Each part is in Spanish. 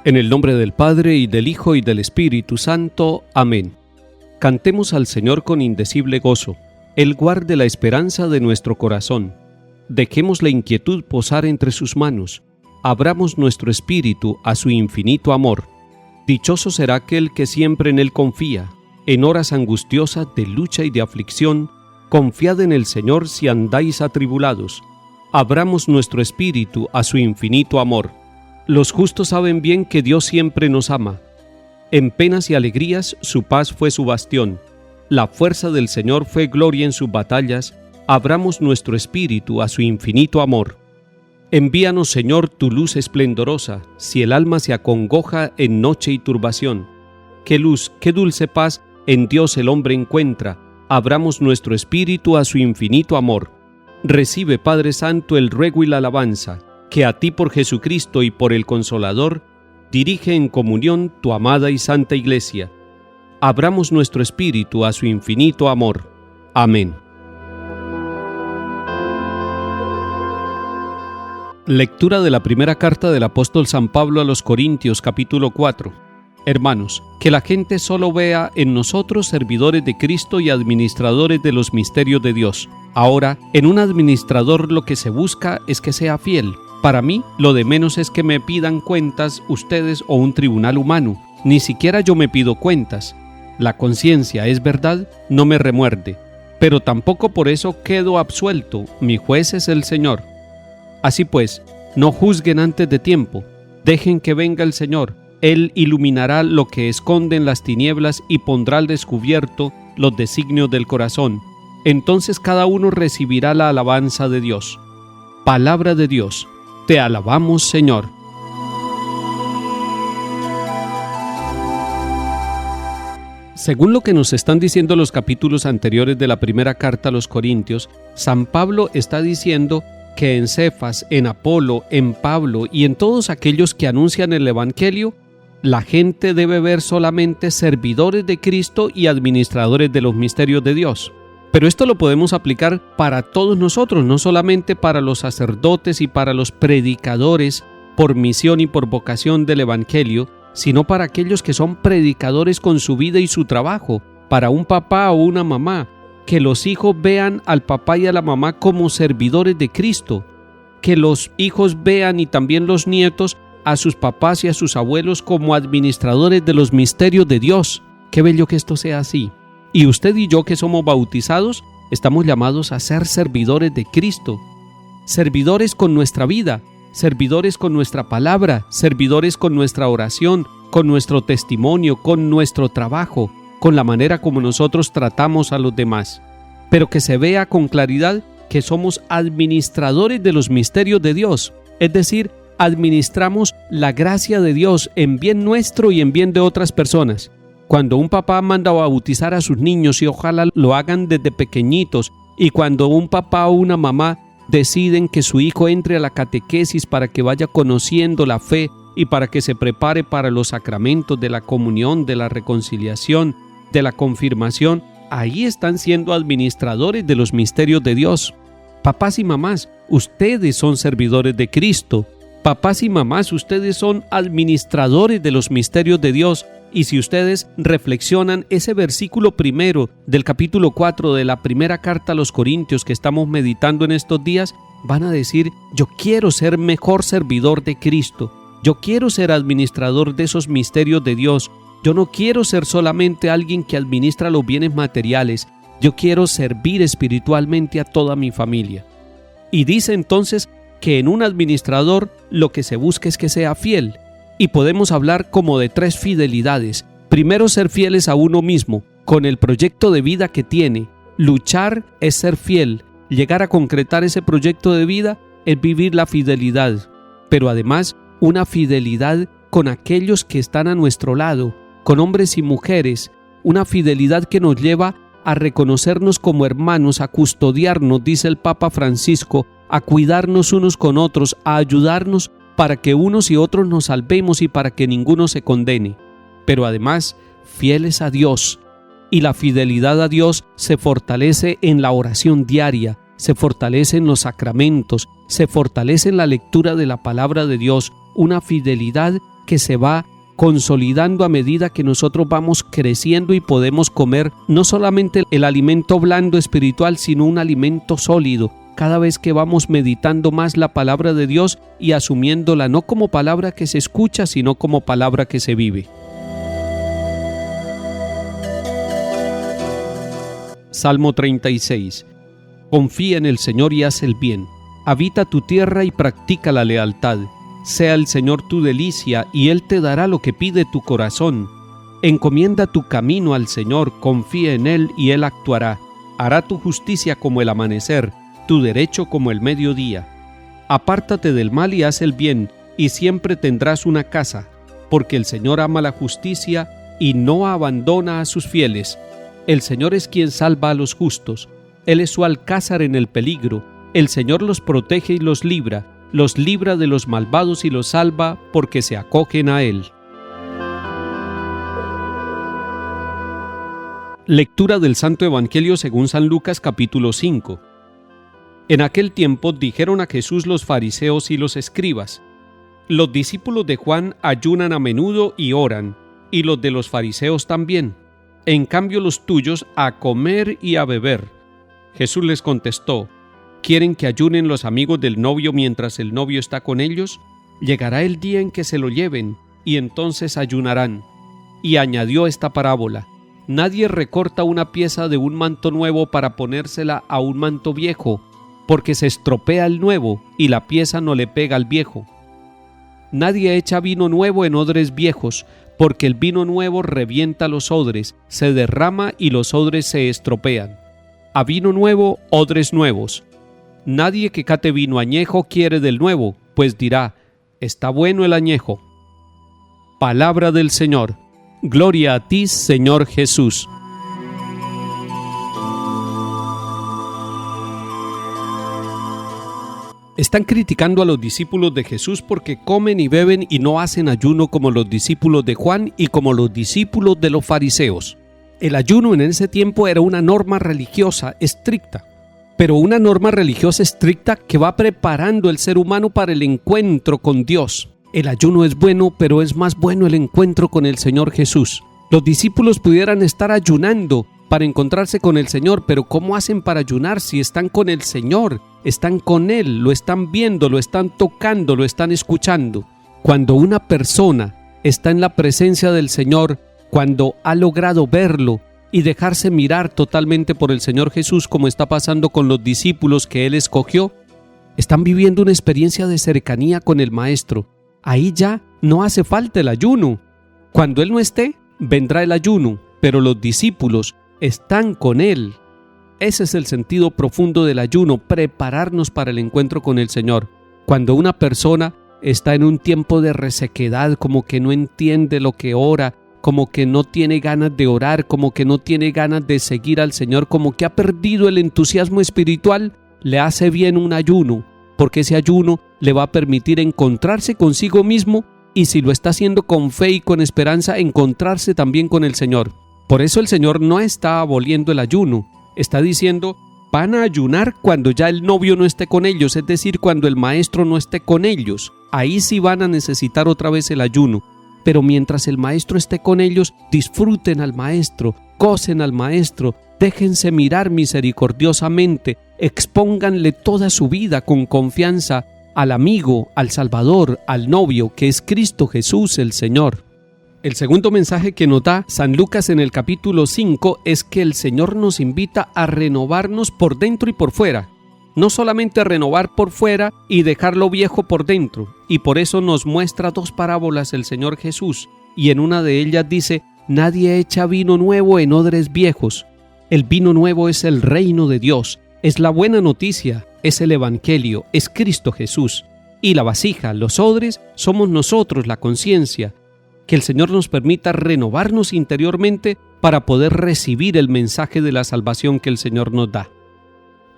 En el nombre del Padre, y del Hijo, y del Espíritu Santo. Amén. Cantemos al Señor con indecible gozo. Él guarde la esperanza de nuestro corazón. Dejemos la inquietud posar entre sus manos. Abramos nuestro espíritu a su infinito amor. Dichoso será aquel que siempre en Él confía. En horas angustiosas de lucha y de aflicción, confiad en el Señor si andáis atribulados. Abramos nuestro espíritu a su infinito amor. Los justos saben bien que Dios siempre nos ama. En penas y alegrías su paz fue su bastión. La fuerza del Señor fue gloria en sus batallas. Abramos nuestro espíritu a su infinito amor. Envíanos, Señor, tu luz esplendorosa, si el alma se acongoja en noche y turbación. Qué luz, qué dulce paz en Dios el hombre encuentra. Abramos nuestro espíritu a su infinito amor. Recibe, Padre Santo, el ruego y la alabanza, que a ti por Jesucristo y por el Consolador, dirige en comunión tu amada y santa Iglesia. Abramos nuestro espíritu a su infinito amor. Amén. Lectura de la primera carta del apóstol San Pablo a los Corintios, capítulo 4. Hermanos, que la gente solo vea en nosotros servidores de Cristo y administradores de los misterios de Dios. Ahora, en un administrador lo que se busca es que sea fiel. Para mí, lo de menos es que me pidan cuentas ustedes o un tribunal humano. Ni siquiera yo me pido cuentas. La conciencia, es verdad, no me remuerde. Pero tampoco por eso quedo absuelto. Mi juez es el Señor. Así pues, no juzguen antes de tiempo. Dejen que venga el Señor. Él iluminará lo que esconde en las tinieblas y pondrá al descubierto los designios del corazón. Entonces cada uno recibirá la alabanza de Dios. Palabra de Dios. Te alabamos, Señor. Según lo que nos están diciendo los capítulos anteriores de la primera carta a los Corintios, San Pablo está diciendo que en Cefas, en Apolo, en Pablo y en todos aquellos que anuncian el Evangelio, la gente debe ver solamente servidores de Cristo y administradores de los misterios de Dios. Pero esto lo podemos aplicar para todos nosotros, no solamente para los sacerdotes y para los predicadores por misión y por vocación del Evangelio, sino para aquellos que son predicadores con su vida y su trabajo, para un papá o una mamá, que los hijos vean al papá y a la mamá como servidores de Cristo, que los hijos vean y también los nietos a sus papás y a sus abuelos como administradores de los misterios de Dios. Qué bello que esto sea así. Y usted y yo que somos bautizados, estamos llamados a ser servidores de Cristo, servidores con nuestra vida, servidores con nuestra palabra, servidores con nuestra oración, con nuestro testimonio, con nuestro trabajo, con la manera como nosotros tratamos a los demás. Pero que se vea con claridad que somos administradores de los misterios de Dios, es decir, administramos la gracia de Dios en bien nuestro y en bien de otras personas. Cuando un papá manda a bautizar a sus niños, y ojalá lo hagan desde pequeñitos, y cuando un papá o una mamá deciden que su hijo entre a la catequesis para que vaya conociendo la fe y para que se prepare para los sacramentos de la comunión, de la reconciliación, de la confirmación, ahí están siendo administradores de los misterios de Dios. Papás y mamás, ustedes son servidores de Cristo. Papás y mamás, ustedes son administradores de los misterios de Dios. Y si ustedes reflexionan ese versículo primero del capítulo 4 de la primera carta a los Corintios que estamos meditando en estos días, van a decir: yo quiero ser mejor servidor de Cristo, yo quiero ser administrador de esos misterios de Dios, yo no quiero ser solamente alguien que administra los bienes materiales, yo quiero servir espiritualmente a toda mi familia. Y dice entonces que en un administrador lo que se busca es que sea fiel. Y podemos hablar como de tres fidelidades. Primero, ser fieles a uno mismo, con el proyecto de vida que tiene. Luchar es ser fiel. Llegar a concretar ese proyecto de vida es vivir la fidelidad. Pero además, una fidelidad con aquellos que están a nuestro lado, con hombres y mujeres. Una fidelidad que nos lleva a reconocernos como hermanos, a custodiarnos, dice el Papa Francisco, a cuidarnos unos con otros, a ayudarnos para que unos y otros nos salvemos y para que ninguno se condene. Pero además, fieles a Dios. Y la fidelidad a Dios se fortalece en la oración diaria, se fortalece en los sacramentos, se fortalece en la lectura de la palabra de Dios. Una fidelidad que se va consolidando a medida que nosotros vamos creciendo y podemos comer no solamente el alimento blando espiritual, sino un alimento sólido, cada vez que vamos meditando más la palabra de Dios y asumiéndola no como palabra que se escucha, sino como palabra que se vive. Salmo 36. Confía en el Señor y haz el bien. Habita tu tierra y practica la lealtad. Sea el Señor tu delicia y Él te dará lo que pide tu corazón. Encomienda tu camino al Señor, confía en Él y Él actuará. Hará tu justicia como el amanecer, tu derecho como el mediodía. Apártate del mal y haz el bien, y siempre tendrás una casa, porque el Señor ama la justicia y no abandona a sus fieles. El Señor es quien salva a los justos. Él es su alcázar en el peligro. El Señor los protege y los libra de los malvados y los salva porque se acogen a Él. Lectura del Santo Evangelio según San Lucas capítulo 5. En aquel tiempo dijeron a Jesús los fariseos y los escribas: los discípulos de Juan ayunan a menudo y oran, y los de los fariseos también. En cambio los tuyos a comer y a beber. Jesús les contestó: ¿quieren que ayunen los amigos del novio mientras el novio está con ellos? Llegará el día en que se lo lleven, y entonces ayunarán. Y añadió esta parábola: nadie recorta una pieza de un manto nuevo para ponérsela a un manto viejo, porque se estropea el nuevo, y la pieza no le pega al viejo. Nadie echa vino nuevo en odres viejos, porque el vino nuevo revienta los odres, se derrama y los odres se estropean. A vino nuevo, odres nuevos. Nadie que cate vino añejo quiere del nuevo, pues dirá: está bueno el añejo. Palabra del Señor. Gloria a ti, Señor Jesús. Están criticando a los discípulos de Jesús porque comen y beben y no hacen ayuno como los discípulos de Juan y como los discípulos de los fariseos. El ayuno en ese tiempo era una norma religiosa estricta, pero una norma religiosa estricta que va preparando al ser humano para el encuentro con Dios. El ayuno es bueno, pero es más bueno el encuentro con el Señor Jesús. Los discípulos pudieran estar ayunando para encontrarse con el Señor, pero ¿cómo hacen para ayunar si están con el Señor? Están con Él, lo están viendo, lo están tocando, lo están escuchando. Cuando una persona está en la presencia del Señor, cuando ha logrado verlo y dejarse mirar totalmente por el Señor Jesús, como está pasando con los discípulos que Él escogió, están viviendo una experiencia de cercanía con el Maestro. Ahí ya no hace falta el ayuno. Cuando Él no esté, vendrá el ayuno, pero los discípulos están con Él. Ese es el sentido profundo del ayuno, prepararnos para el encuentro con el Señor. Cuando una persona está en un tiempo de resequedad, como que no entiende lo que ora, como que no tiene ganas de orar, como que no tiene ganas de seguir al Señor, como que ha perdido el entusiasmo espiritual, le hace bien un ayuno, porque ese ayuno le va a permitir encontrarse consigo mismo y, si lo está haciendo con fe y con esperanza, encontrarse también con el Señor. Por eso el Señor no está aboliendo el ayuno, está diciendo: van a ayunar cuando ya el novio no esté con ellos, es decir, cuando el Maestro no esté con ellos. Ahí sí van a necesitar otra vez el ayuno. Pero mientras el Maestro esté con ellos, disfruten al Maestro, gocen al Maestro, déjense mirar misericordiosamente, expónganle toda su vida con confianza al amigo, al Salvador, al novio, que es Cristo Jesús el Señor. El segundo mensaje que nos da San Lucas en el capítulo 5 es que el Señor nos invita a renovarnos por dentro y por fuera. No solamente a renovar por fuera y dejar lo viejo por dentro. Y por eso nos muestra dos parábolas el Señor Jesús. Y en una de ellas dice: nadie echa vino nuevo en odres viejos. El vino nuevo es el reino de Dios. Es la buena noticia, es el Evangelio, es Cristo Jesús. Y la vasija, los odres, somos nosotros, la conciencia. Que el Señor nos permita renovarnos interiormente para poder recibir el mensaje de la salvación que el Señor nos da.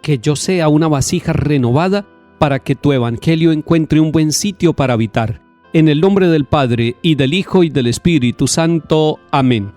Que yo sea una vasija renovada para que tu Evangelio encuentre un buen sitio para habitar. En el nombre del Padre, y del Hijo, y del Espíritu Santo. Amén.